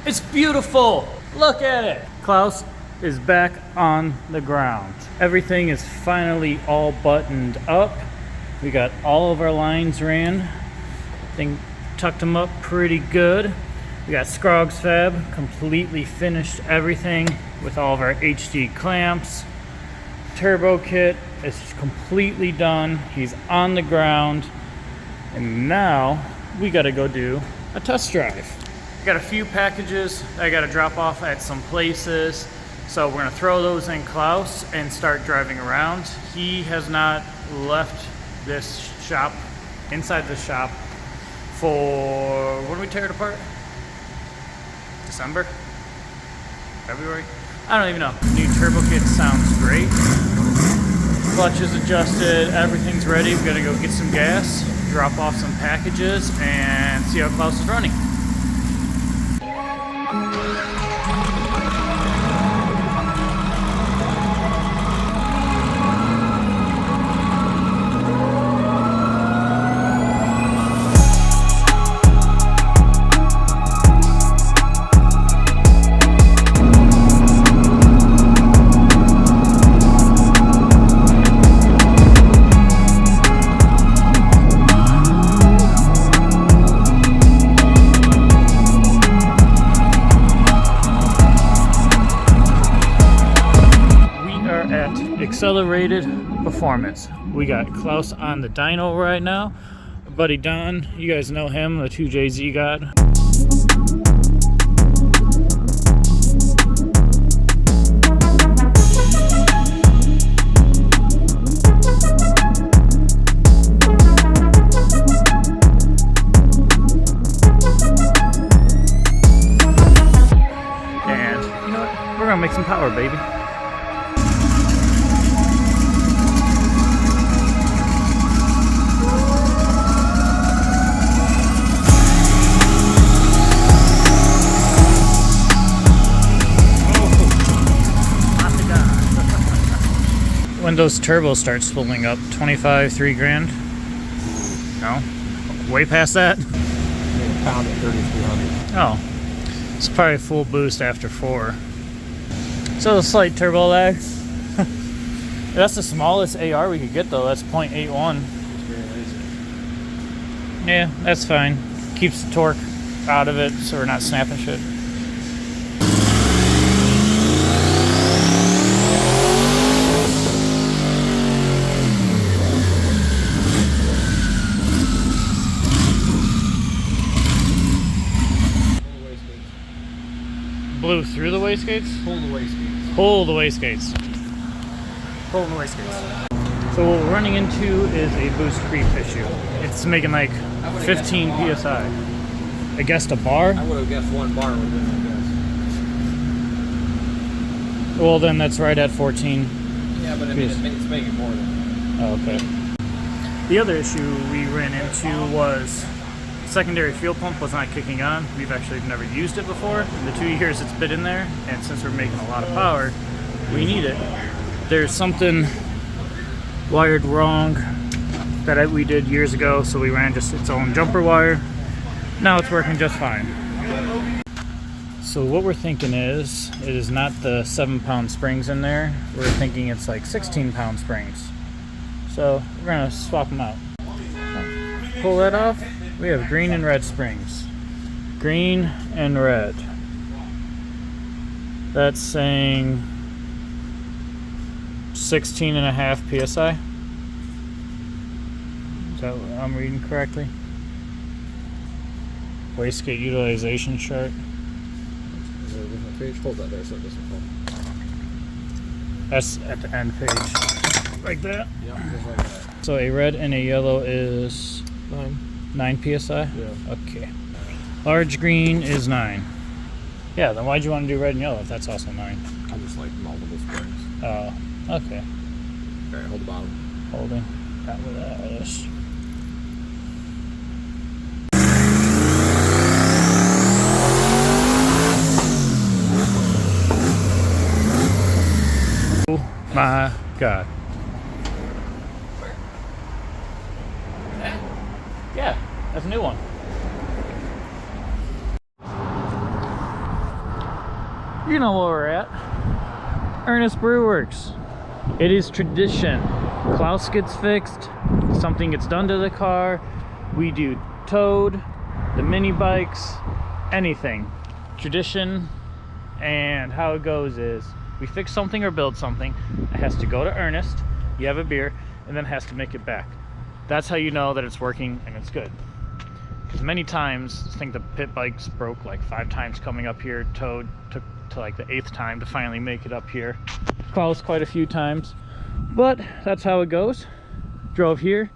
It's beautiful. Look at it. Klaus is back on the ground. Everything is finally all buttoned up. We got all of our lines ran. I think tucked them up pretty good. We got Scroggs Fab completely finished everything with all of our HD clamps. Turbo kit is completely done. He's on the ground. And now we gotta go do a test drive. I got a few packages I gotta drop off at some places. So we're gonna throw those in Klaus and start driving around. He has not left this shop, inside the shop, for, when did we tear it apart? December? February? I don't even know. New turbo kit sounds great. Clutch is adjusted, everything's ready. We gotta go get some gas, drop off some packages, and see how Klaus is running. Accelerated performance. We got Klaus on the dyno right now. Our buddy Don, you guys know him, the 2JZ God. And you know what? We're gonna make some power, baby. When those turbos start spooling up, 25, 3 grand? No? Way past that? A pound at 3,300. Oh. It's probably full boost after 4. So a slight turbo lag. That's the smallest AR we could get though, that's 0.81. Yeah, that's fine. Keeps the torque out of it so we're not snapping shit. Blew through the wastegates? Pull the wastegates. Pull the wastegates. Pull the wastegates. So what we're running into is a boost creep issue. It's making like 15 PSI. I guessed a bar? I would have guessed 1 bar would have been my guess. Well then that's right at 14. Yeah, but I mean, it's making more than that. Oh, okay. The other issue we ran into was secondary fuel pump was not kicking on. We've actually never used it before in the 2 years it's been in there, and since we're making a lot of power, we need it. There's something wired wrong that we did years ago, so we ran just its own jumper wire. Now it's working just fine. So what we're thinking is, it is not the 7-pound springs in there. We're thinking it's like 16-pound springs. So we're gonna swap them out. Pull that off. We have green and red springs. Green and red. That's saying 16.5 PSI. Is that what I'm reading correctly? Wastegate utilization chart. Is there a different page? Hold that there so it doesn't fall. That's at the end page. Like that? Yeah, just like that. So a red and a yellow is 9 PSI? Yeah. Okay. Large green is 9. Yeah, then why'd you want to do red and yellow if that's also 9? I just like multiple springs. Oh, okay. Alright, hold the bottom. Holding. Got where that is. Oh my God. Yeah, that's a new one. You know where we're at. Ernest Brew Works. It is tradition. Klaus gets fixed, something gets done to the car. We do towed, the mini bikes, anything. Tradition, and how it goes is we fix something or build something. It has to go to Ernest, you have a beer, and then it has to make it back. That's how you know that it's working and it's good. Because many times, I think the pit bikes broke like 5 times coming up here. Towed took to like the 8th time to finally make it up here. Klaus quite a few times, but that's how it goes. Drove here,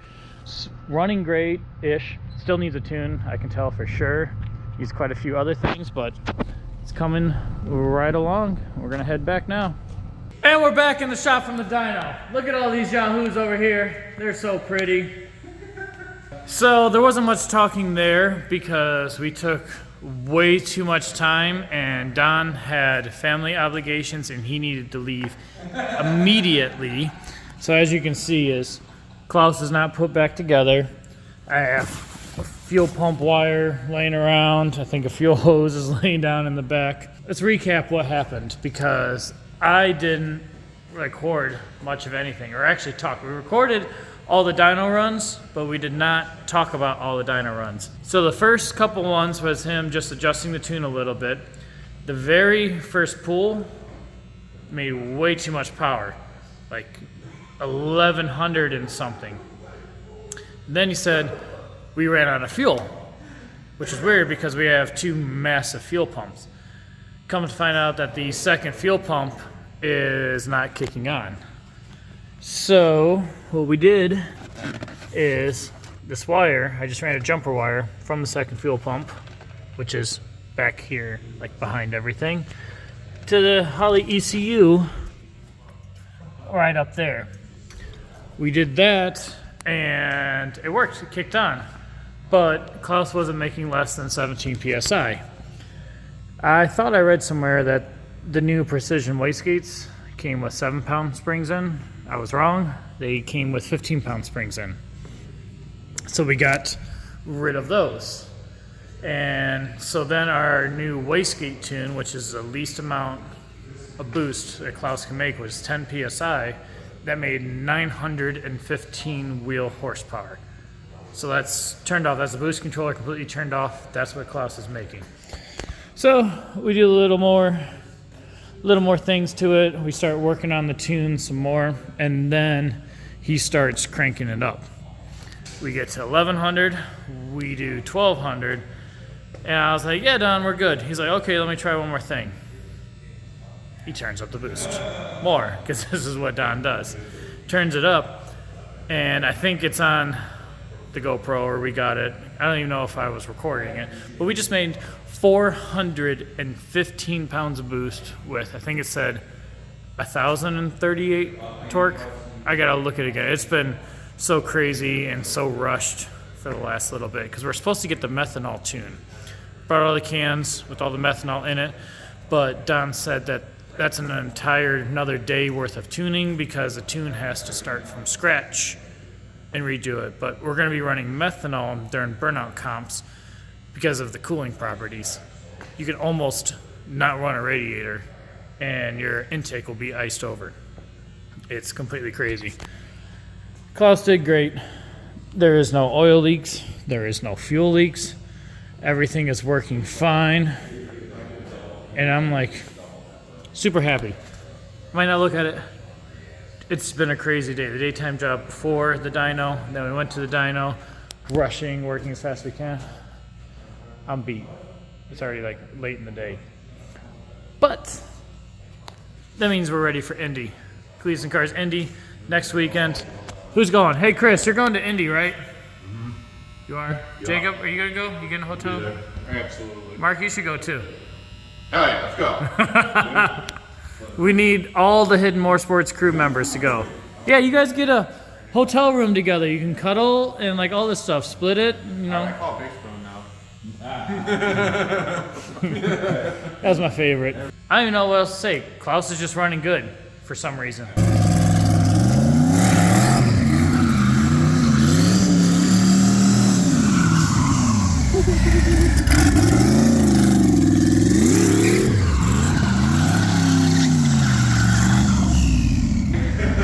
running great-ish. Still needs a tune, I can tell for sure. Needs quite a few other things, but it's coming right along. We're gonna head back now. And we're back in the shop from the dyno. Look at all these yahoos over here. They're so pretty. So there wasn't much talking there because we took way too much time, and Don had family obligations and he needed to leave immediately. So as you can see, is Klaus is not put back together. I have a fuel pump wire laying around. I think a fuel hose is laying down in the back. Let's recap what happened, because I didn't record much of anything, or actually talk. We recorded all the dyno runs, but we did not talk about all the dyno runs. So the first couple ones was him just adjusting the tune a little bit. The very first pull made way too much power, like 1100 and something. Then he said we ran out of fuel, which is weird because we have 2 massive fuel pumps. Come to find out that the second fuel pump is not kicking on. So what we did is this wire, I just ran a jumper wire from the second fuel pump, which is back here, like behind everything, to the Holly ECU right up there. We did that and it worked, it kicked on. But Klaus wasn't making less than 17 PSI. I thought I read somewhere that the new precision wastegates came with 7-pound springs in. I was wrong. They came with 15-pound springs in. So we got rid of those. And so then our new wastegate tune, which is the least amount of boost that Klaus can make, was 10 PSI. That made 915 wheel horsepower. So that's turned off. That's the boost controller completely turned off. That's what Klaus is making. So we do a little more things to it. We start working on the tune some more, and then he starts cranking it up. We get to 1100, we do 1200, and I was like, yeah, Don, we're good. He's like, okay, let me try one more thing. He turns up the boost more, because this is what Don does. Turns it up, and I think it's on the GoPro, or we got it. I don't even know if I was recording it, but we just made 415 pounds of boost with, I think it said 1,038 torque. I gotta look at it again. It's been so crazy and so rushed for the last little bit, because we're supposed to get the methanol tune. Brought all the cans with all the methanol in it, but Don said that that's an entire another day worth of tuning, because the tune has to start from scratch and redo it. But we're gonna be running methanol during burnout comps because of the cooling properties. You can almost not run a radiator and your intake will be iced over. It's completely crazy. Klaus did great. There is no oil leaks. There is no fuel leaks. Everything is working fine. And I'm like super happy. Might not look at it. It's been a crazy day. The daytime job before the dyno, then we went to the dyno, rushing, working as fast as we can. I'm beat. It's already like late in the day. But that means we're ready for Indy. Cleetus and Cars Indy next weekend. Who's going? Hey Chris, you're going to Indy, right? Mm-hmm. You are? Yeah. Jacob, are you gonna go? You getting a hotel? Yeah, absolutely. Mark, you should go too. Hell yeah, let's go. We need all the Hidden Motorsports crew members to go. Yeah, you guys get a hotel room together. You can cuddle and like all this stuff. Split it, you know. I call Big Spoon now. That's my favorite. I don't even know what else to say. Klaus is just running good for some reason.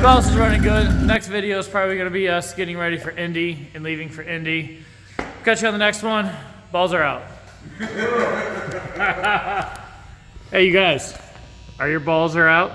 Klaus is running good. Next video is probably going to be us getting ready for Indy and leaving for Indy. Catch you on the next one. Balls are out. Hey, you guys. Are your balls are out?